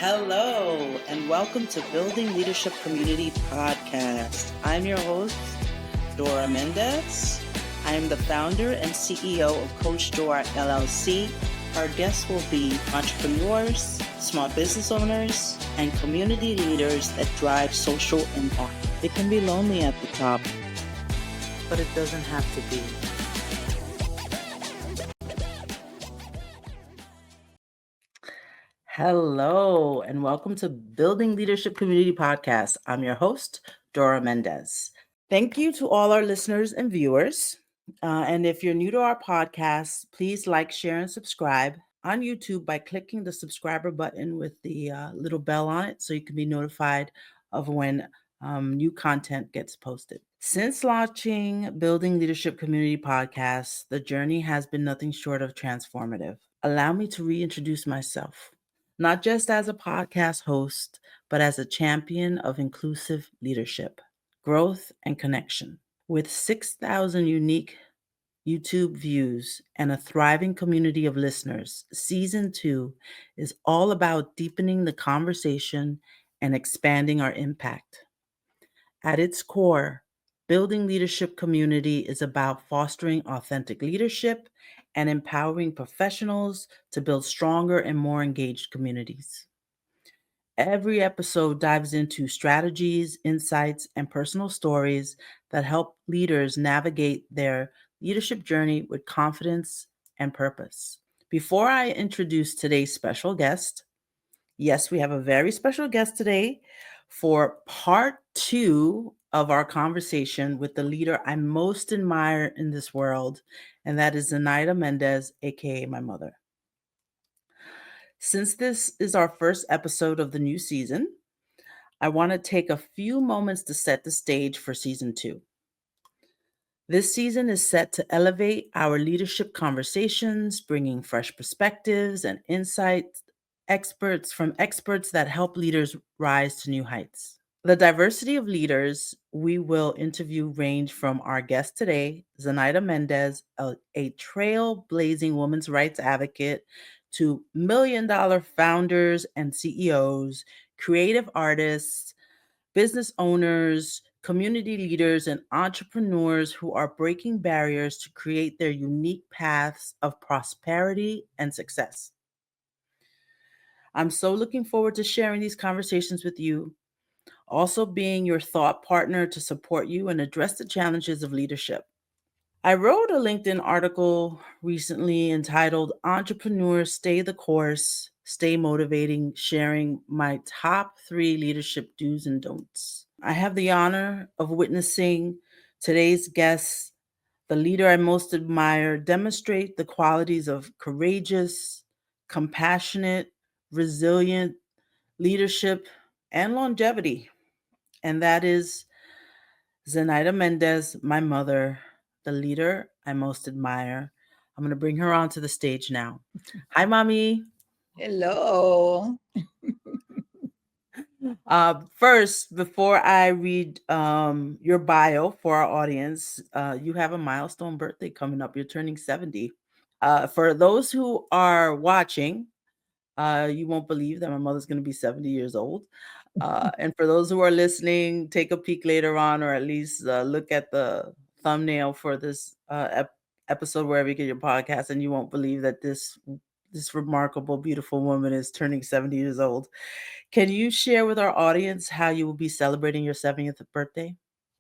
Hello, and welcome to Building Leadership Community Podcast. I'm your host, Dora Mendez. I am the founder and CEO of Coach Dora LLC. Our guests will be entrepreneurs, small business owners, and community leaders that drive social impact. It can be lonely at the top, but it doesn't have to be. Hello, and welcome to Building Leadership Community Podcast. I'm your host, Dora Mendez. Thank you to all our listeners and viewers. And if you're new to our podcast, please like, share, and subscribe on YouTube by clicking the subscriber button with the little bell on it so you can be notified of when new content gets posted. Since launching Building Leadership Community Podcast, the journey has been nothing short of transformative. Allow me to reintroduce myself, not just as a podcast host, but as a champion of inclusive leadership, growth, and connection. With 6,000 unique YouTube views and a thriving community of listeners, Season 2 is all about deepening the conversation and expanding our impact. At its core, Building Leadership Community is about fostering authentic leadership and empowering professionals to build stronger and more engaged communities. Every episode dives into strategies, insights, and personal stories that help leaders navigate their leadership journey with confidence and purpose. Before I introduce today's special guest, yes, we have a very special guest today for part 2 of our conversation with the leader I most admire in this world, and that is Zenaida Mendez, aka my mother. Since this is our first episode of the new season, I want to take a few moments to set the stage for Season 2. This season is set to elevate our leadership conversations, bringing fresh perspectives and insights from experts that help leaders rise to new heights. The diversity of leaders we will interview range from our guest today, Zenaida Mendez, a trailblazing women's rights advocate, to million-dollar founders and CEOs, creative artists, business owners, community leaders, and entrepreneurs who are breaking barriers to create their unique paths of prosperity and success. I'm so looking forward to sharing these conversations with you, also being your thought partner to support you and address the challenges of leadership. I wrote a LinkedIn article recently entitled Entrepreneurs Stay the Course, Stay Motivating, sharing my top 3 leadership do's and don'ts. I have the honor of witnessing today's guest, the leader I most admire, demonstrate the qualities of courageous, compassionate, resilient leadership and longevity. And that is Zenaida Mendez, my mother, the leader I most admire. I'm going to bring her onto the stage now. Hi, Mommy. Hello. First, before I read your bio for our audience, you have a milestone birthday coming up. You're turning 70. For those who are watching, you won't believe that my mother's going to be 70 years old. And for those who are listening, take a peek later on, or at least look at the thumbnail for this episode wherever you get your podcast, and you won't believe that this remarkable, beautiful woman is turning 70 years old. Can you share with our audience how you will be celebrating your 70th birthday?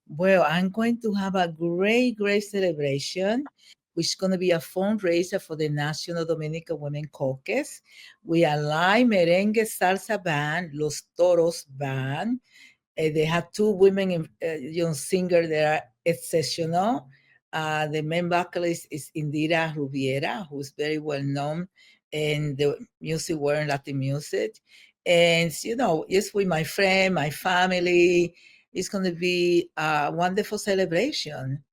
Well, I'm going to have a great celebration, which is going to be a fundraiser for the National Dominican Women Caucus. We are live merengue salsa band, Los Toros band. They have 2 women young singers that are exceptional. The main vocalist is Indira Rubiera, who's very well known in the music world, Latin music. And, it's with my friend, my family. It's going to be a wonderful celebration.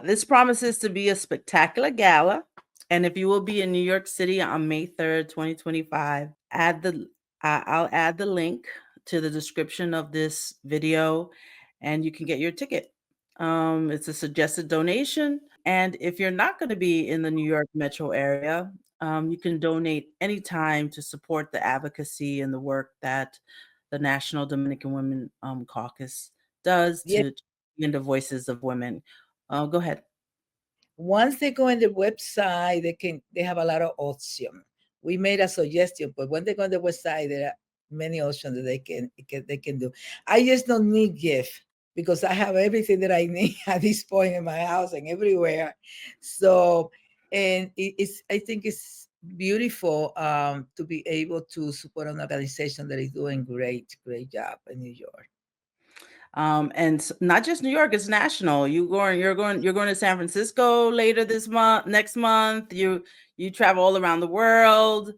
This promises to be a spectacular gala. And if you will be in New York City on May 3rd, 2025, I'll add the link to the description of this video and you can get your ticket. It's a suggested donation. And if you're not going to be in the New York metro area, You can donate anytime to support the advocacy and the work that the National Dominican Women Caucus does Yeah. to champion the voices of women. Go ahead. Once they go on the website, they have a lot of options. We made a suggestion, but when they go on the website, there are many options that they can do. I just don't need gift because I have everything that I need at this point in my house and everywhere. So, and it's I think it's beautiful to be able to support an organization that is doing great job in New York. And not just New York, it's national. You're going to San Francisco later this month, next month. You travel all around the world.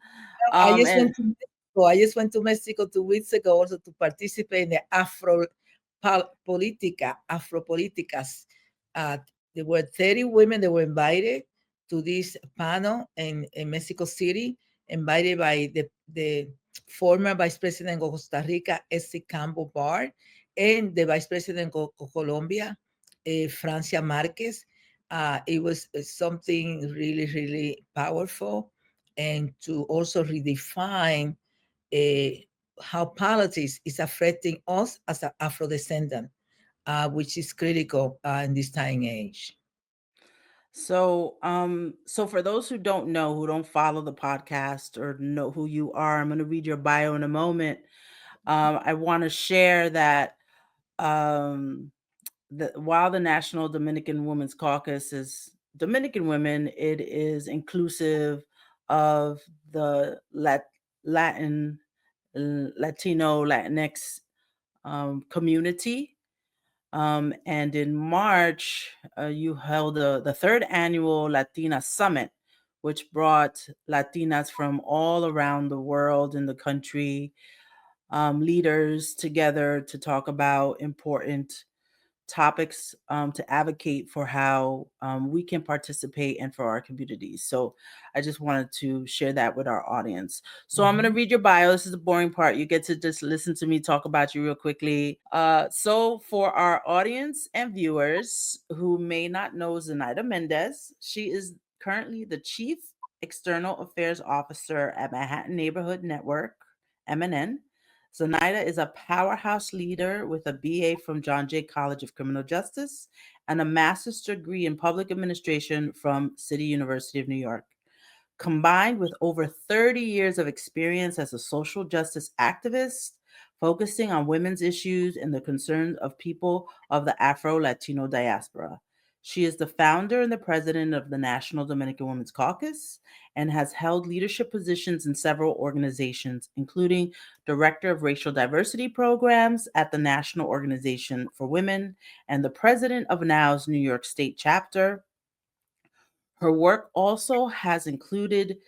I just And went to Mexico. I just went to Mexico 2 weeks ago also to participate in the Afropoliticas. Uh, there were 30 women that were invited to this panel in Mexico City, invited by the former Vice President of Costa Rica, Essie Campbell Barr, and the Vice President of Colombia, Francia Marquez. It was something really powerful, and to also redefine uh, how politics is affecting us as an Afro descendant, which is critical in this time and age. so for those who don't know, who don't follow the podcast or know who you are, I'm going to read your bio in a moment. I want to share that um, while the National Dominican Women's Caucus is Dominican women, it is inclusive of the Latin, Latino, Latinx community. And in March, you held the third annual Latina Summit, which brought Latinas from all around the world in the country, leaders together to talk about important topics, to advocate for how we can participate and for our communities. So I just wanted to share that with our audience. So I'm going to Mhm. read your bio. This is the boring part. You get to just listen to me talk about you real quickly. So for our audience and viewers who may not know Zenaida Mendez, she is currently the Chief External Affairs Officer at Manhattan Neighborhood Network, MNN. Zenaida is a powerhouse leader with a BA from John Jay College of Criminal Justice and a master's degree in public administration from City University of New York. Combined with over 30 years of experience as a social justice activist, focusing on women's issues and the concerns of people of the Afro Latino diaspora. She is the founder and the president of the National Dominican Women's Caucus and has held leadership positions in several organizations, including Director of Racial Diversity Programs at the National Organization for Women and the president of NOW's New York State chapter. Her work also has included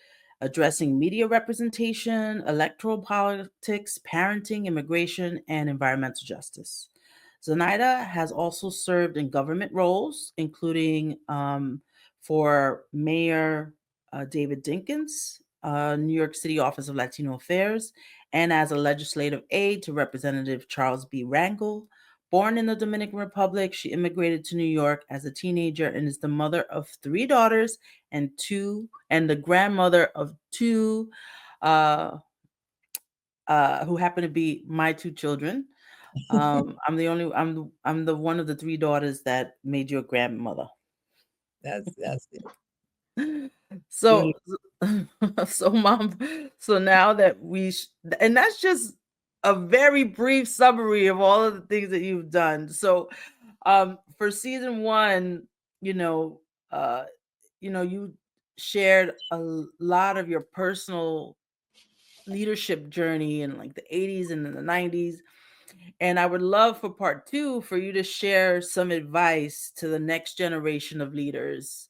addressing media representation, electoral politics, parenting, immigration, and environmental justice. Zenaida has also served in government roles, including for Mayor David Dinkins, New York City Office of Latino Affairs, and as a legislative aide to Representative Charles B. Rangel. Born in the Dominican Republic, she immigrated to New York as a teenager and is the mother of three daughters and the grandmother of two, uh, who happen to be my two children. I'm the one of the three daughters that made you a grandmother. That's it. So, Beautiful. so mom, so now that and that's just a very brief summary of all of the things that you've done. So, for season one, you know, uh, you shared a lot of your personal leadership journey in like the 80s and in the 90s. And I would love for part two for you to share some advice to the next generation of leaders,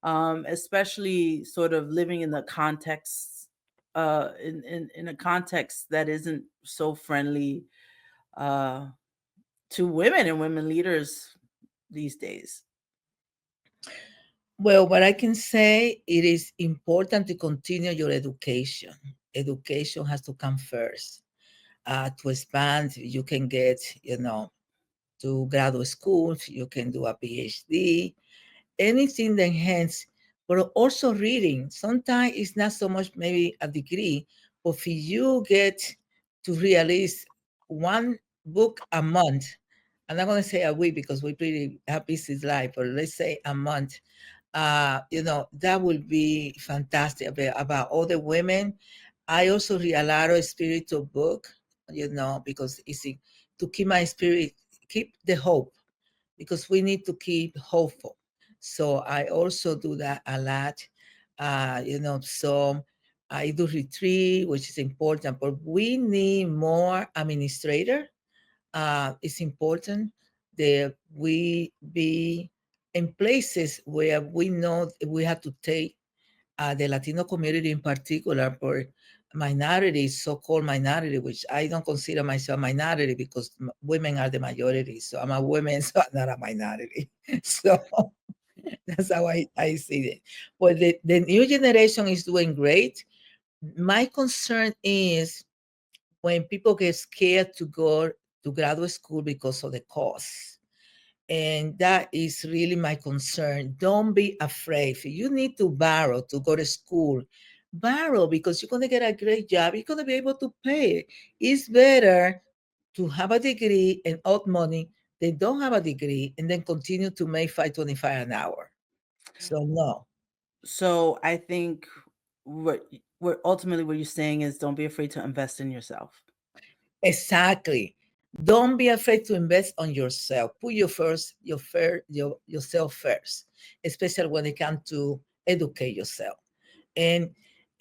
especially sort of living in the context, in a context that isn't so friendly uh, to women and women leaders these days. Well, what I can say, it is important to continue your education. Education has to come first. To expand, you can get, to graduate school, you can do a PhD, anything that enhance but also reading. Sometimes it's not so much maybe a degree, but if you get to release one book a month, I'm not going to say a week because we pretty have busy life, but let's say a month, that will be fantastic about all the women. I also read a lot of spiritual book, because it's to keep my spirit, keep the hope, because we need to keep hopeful. So I also do that a lot. So I do retreat, which is important, but we need more administrator. It's important that we be in places where we know we have to take the Latino community in particular, for minorities, so-called minority, which I don't consider myself a minority because women are the majority. So I'm a woman, so I'm not a minority. So that's how I see it. But the new generation is doing great. My concern is when people get scared to go to graduate school because of the cost. And that is really my concern. Don't be afraid. If you need to borrow to go to school, borrow, because you're going to get a great job. You're going to be able to pay it. It's better to have a degree and out money than don't have a degree and then continue to make 5.25 an hour. So no. So I think what ultimately what you're saying is don't be afraid to invest in yourself. Exactly. Don't be afraid to invest on yourself. Put yourself first, especially when it comes to educate yourself. And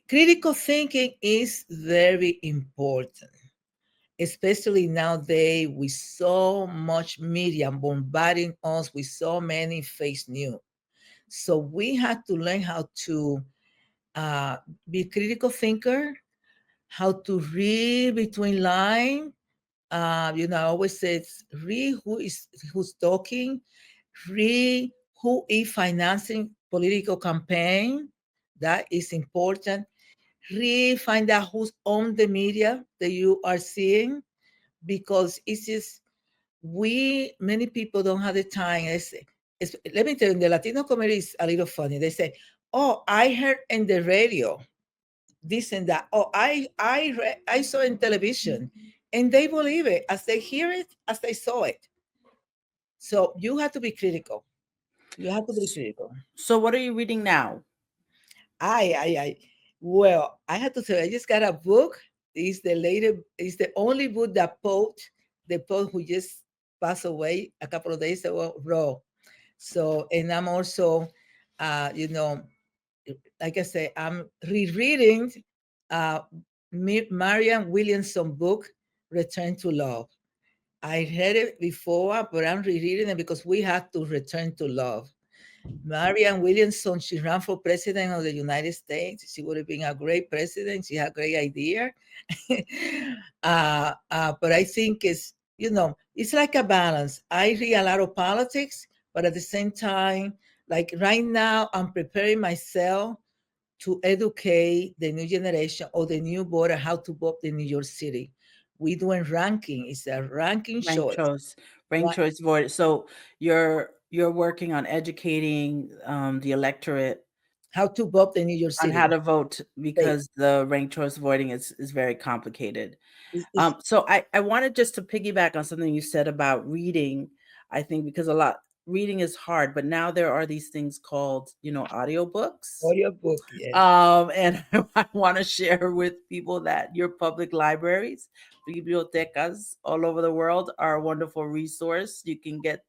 critical thinking is very important, especially nowadays with so much media bombarding us with so many fake news. So we have to learn how to uh, be critical thinker, how to read between lines. I always say, read who's talking, read who is financing political campaign. That is important. Read, find out who's on the media that you are seeing, because it's just many people don't have the time. Let me tell you, the Latino community is a little funny. They say, "Oh, I heard in the radio this and that. Oh, I saw in television," and they believe it as they hear it, as they saw it. So you have to be critical. You have to be critical. So what are you reading now? I. Well, I have to say, I just got a book. It's the only book that the poet who just passed away a couple of days ago, wrote. So, and I'm also, uh, you know, like I say, I'm rereading uh, Marianne Williamson book, Return to Love. I read it before, but I'm rereading it because we have to return to love. Marianne Williamson, she ran for president of the United States. She would have been a great president. She had a great idea. But I think it's like a balance. I read a lot of politics, but at the same time, like right now, I'm preparing myself to educate the new generation or the new voter how to vote in New York City. We're doing ranking. It's a ranking Rank choice. choice, rank choice vote. So you're working on educating the electorate How to vote in New York on how City. to vote They- because the ranked choice voting is very complicated. it's So I wanted just to piggyback on something you said about reading. I think because a lot reading is hard, but now there are these things called, audiobooks. audio book, yes. And I want to share with people that your public libraries, bibliotecas all over the world are a wonderful resource. You can get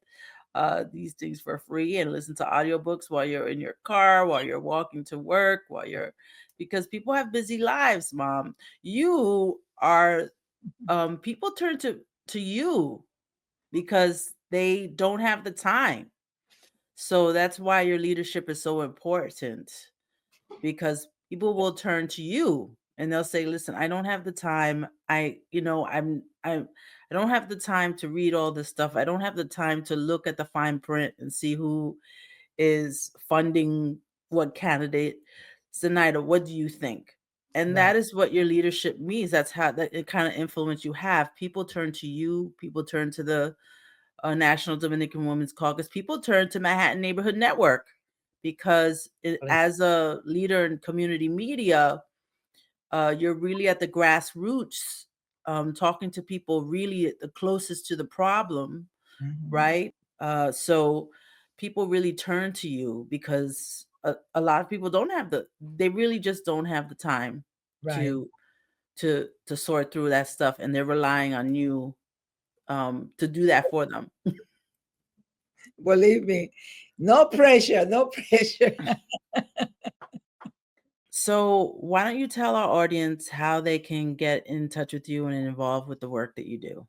these things for free and listen to audiobooks while you're in your car, while you're walking to work, because people have busy lives, mom. You are people turn to you because they don't have the time. So that's why your leadership is so important, because people will turn to you and they'll say, listen, I don't have the time. I don't have the time to read all this stuff. I don't have the time to look at the fine print and see who is funding what candidate. Zenaida, what do you think? And Right. that is what your leadership means. That's how that it kind of influence you have. People turn to you. People turn to the National Dominican Women's Caucus. People turn to Manhattan Neighborhood Network because Correct. as a leader in community media, you're really at the grassroots, talking to people really at the closest to the problem, Mhm. right? So people really turn to you because a lot of people don't have they really just don't have the time Right. to to sort through that stuff, and they're relying on you to do that for them. Believe me, no pressure, no pressure. So why don't you tell our audience how they can get in touch with you and involved with the work that you do?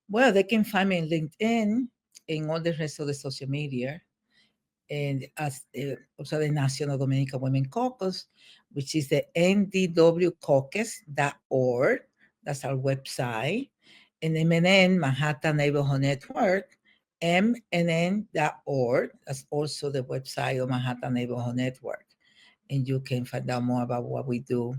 Well, they can find me in LinkedIn and all the rest of the social media. And as also the National Dominican Women Caucus, which is the NDWCaucus.org. That's our website. And MNN, Manhattan Neighborhood Network, MNN.org. That's also the website of Manhattan Neighborhood Network. And you can find out more about what we do.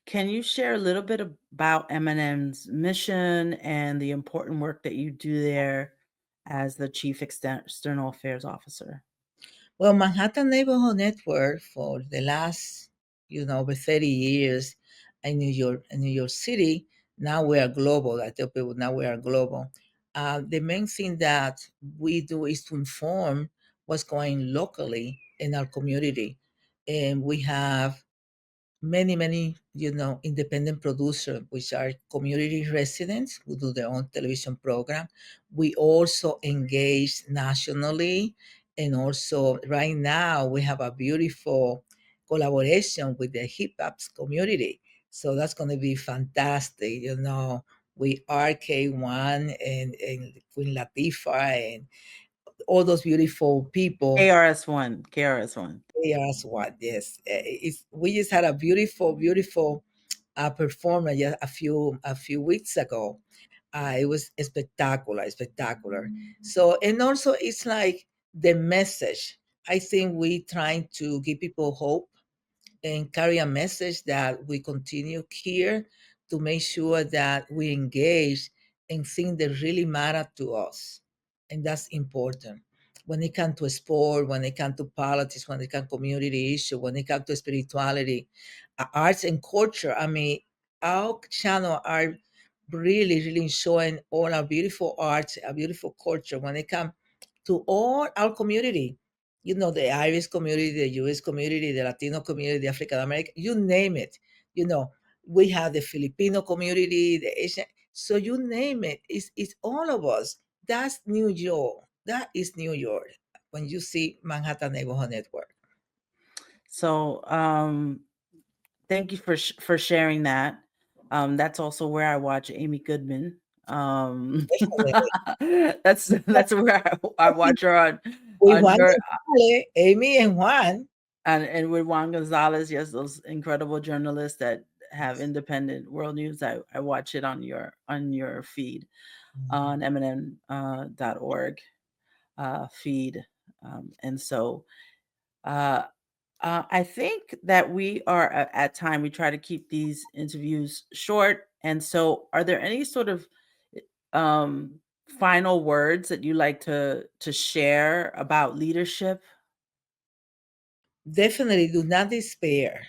Can you share a little bit about M&M's mission and the important work that you do there as the Chief External Affairs Officer? Well, Manhattan Neighborhood Network for the last, over 30 years in New York City. Now we are global. I tell people now we are global. The main thing that we do is to inform what's going locally in our community, and we have many independent producers, which are community residents who do their own television program. We also engage nationally, and also right now we have a beautiful collaboration with the hip hop community, so that's going to be fantastic. We RK1 and Queen Latifah and all those beautiful people. KRS-One, KRS-One. Yes, what? Yes, we just had a beautiful performance just a few weeks ago. It was spectacular, spectacular. So, and also it's like the message. I think we trying to give people hope and carry a message that we continue here to make sure that we engage in things that really matter to us. And that's important. When it comes to sport, when it comes to politics, when it comes to community issue, when it comes to spirituality, arts and culture, I mean, our channel are really showing all our beautiful arts, our beautiful culture when it comes to all our community, the Irish community, the US community, the Latino community, the African American, you name it. You know, we have the Filipino community, the Asian. So you name it, it's all of us. That's New York. That is New York when you see Manhattan Neighborhood Network. So, thank you for sharing that. That's also where I watch Amy Goodman. Definitely. That's where I watch her With on Juan her Gonzalez, Amy and Juan. and with Juan Gonzalez. Yes, those incredible journalists that have independent world news. I watch it on your feed Mhm. on mnn.org feed, and so. Uh, I think that we are at time. We try to keep these interviews short. And so, are there any sort of um, final words that you like to share about leadership? Definitely do not despair.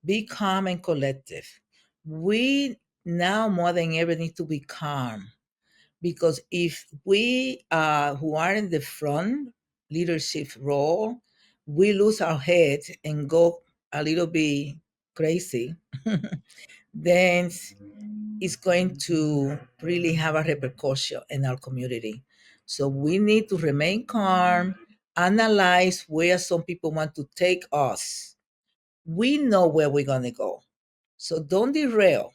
Be calm and collective. We now more than ever need to be calm, because if we who are in the front leadership role, we lose our head and go a little bit crazy, then it's going to really have a repercussion in our community. So we need to remain calm, analyze where some people want to take us. We know where we're going to go. So don't derail.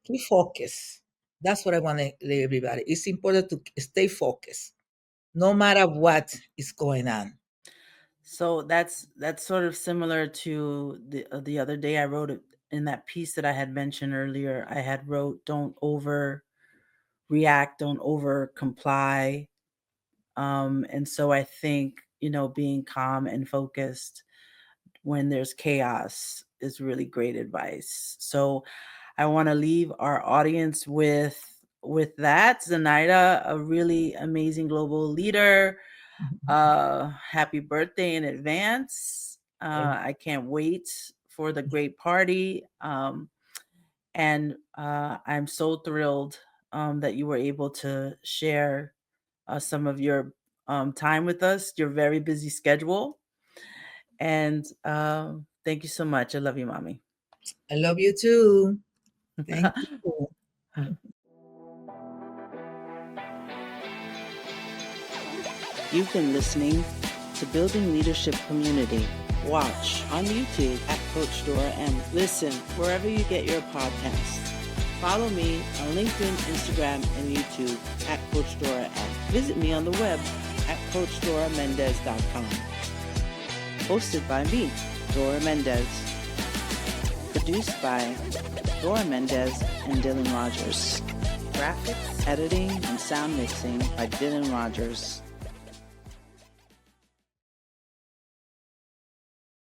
Keep focused. That's what I want to let everybody. It's important to stay focused, no matter what is going on. So that's sort of similar to the other day I wrote it in that piece that I had mentioned earlier. I had wrote, "Don't over react, don't over comply." And so I think being calm and focused when there's chaos is really great advice. So I want to leave our audience with that. Zenaida, a really amazing global leader, Happy birthday in advance. Thank I can't wait for the great party. And I'm so thrilled that you were able to share some of your time with us, your very busy schedule. And thank you so much. I love you, Mommy. I love you too. Thank you. You've been listening to Building Leadership Community. Watch on YouTube at Coach Dora and listen wherever you get your podcasts. Follow me on LinkedIn, Instagram, and YouTube at Coach Dora and visit me on the web at CoachDoraMendez.com. Hosted by me, Dora Mendez. Produced by Dora Mendez and Dylan Rogers. Graphics, editing, and sound mixing by Dylan Rogers.